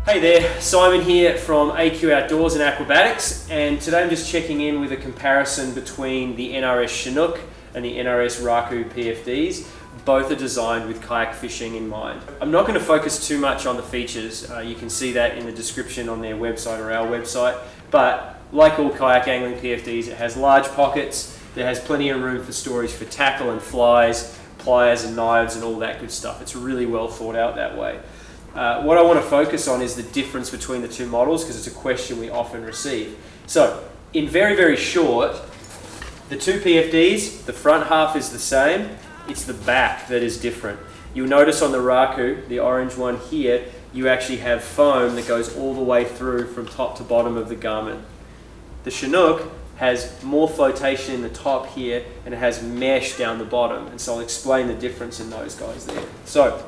Hey there, Simon here from AQ Outdoors and Aquabatics, and today I'm just checking in with a comparison between the NRS Chinook and the NRS Raku PFDs. Both are designed with kayak fishing in mind. I'm not going to focus too much on the features. You can see that in the description on their website or our website, but like all kayak angling PFDs, it has large pockets. There has plenty of room for storage for tackle and flies, pliers and knives and all that good stuff. It's really well thought out that way. What I want to focus on is the difference between the two models, because it's a question we often receive. So, in very short, the two PFDs, the front half is the same, it's the back that is different. You'll notice on the Raku, the orange one here, you actually have foam that goes all the way through from top to bottom of the garment. The Chinook has more flotation in the top here, and it has mesh down the bottom, and so I'll explain the difference in those guys there. So,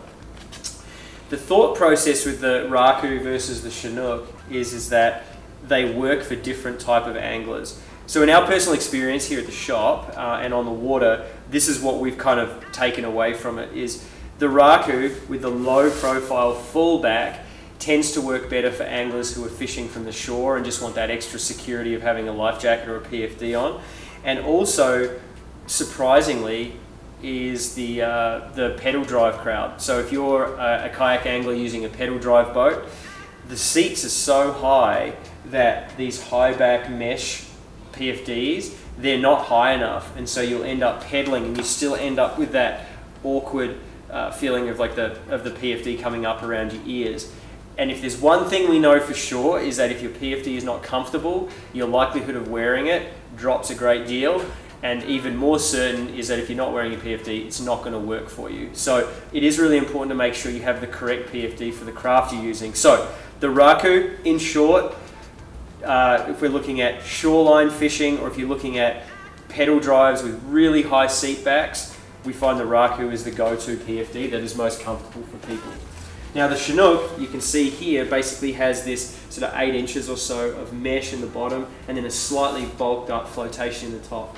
the thought process with the Raku versus the Chinook is that they work for different type of anglers. So in our personal experience here at the shop and on the water, this is what we've kind of taken away from it, is the Raku with the low profile full back tends to work better for anglers who are fishing from the shore and just want that extra security of having a life jacket or a PFD on. And also, surprisingly, is the pedal drive crowd. So if you're a kayak angler using a pedal drive boat, the seats are so high that these high back mesh PFDs, they're not high enough, and so you'll end up pedaling and you still end up with that awkward feeling of like the PFD coming up around your ears. And if there's one thing we know for sure, is that if your PFD is not comfortable, your likelihood of wearing it drops a great deal. And even more certain is that if you're not wearing a PFD, it's not going to work for you. So it is really important to make sure you have the correct PFD for the craft you're using. So the Raku, in short, if we're looking at shoreline fishing, or if you're looking at pedal drives with really high seat backs, we find the Raku is the go-to PFD that is most comfortable for people. Now the Chinook, you can see here, basically has this sort of 8 inches or so of mesh in the bottom, and then a slightly bulked up flotation in the top.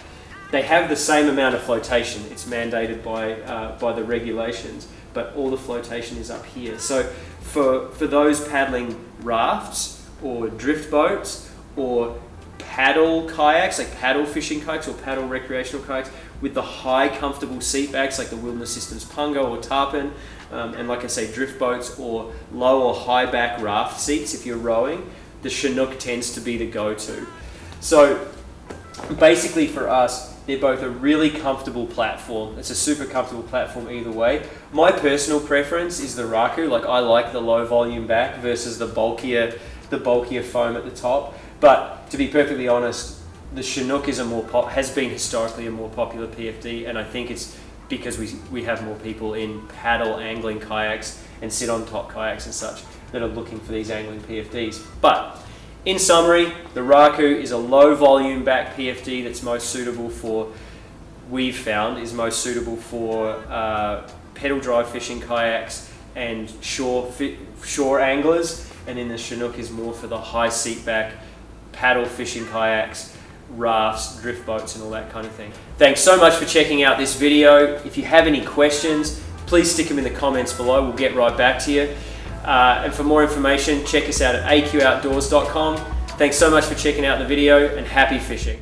They have the same amount of flotation. It's mandated by the regulations, but all the flotation is up here. So for those paddling rafts or drift boats or paddle kayaks, like paddle fishing kayaks or paddle recreational kayaks with the high comfortable seat backs like the Wilderness Systems Pungo or Tarpon, and like I say, drift boats or low or high back raft seats if you're rowing, the Chinook tends to be the go-to. So basically for us, they're both a really comfortable platform. It's a super comfortable platform either way. My personal preference is the Raku. Like, I like the low volume back versus the bulkier foam at the top. But to be perfectly honest, the Chinook is has been historically a more popular PFD, and I think it's because we have more people in paddle angling kayaks and sit on top kayaks and such that are looking for these angling PFDs. But in summary, the Raku is a low volume back PFD that's most suitable for, we've found, is most suitable for pedal drive fishing kayaks and shore anglers, and then the Chinook is more for the high seat back paddle fishing kayaks, rafts, drift boats and all that kind of thing. Thanks so much for checking out this video. If you have any questions, please stick them in the comments below. We'll get right back to you. And for more information, check us out at aqoutdoors.com. Thanks so much for checking out the video, and happy fishing.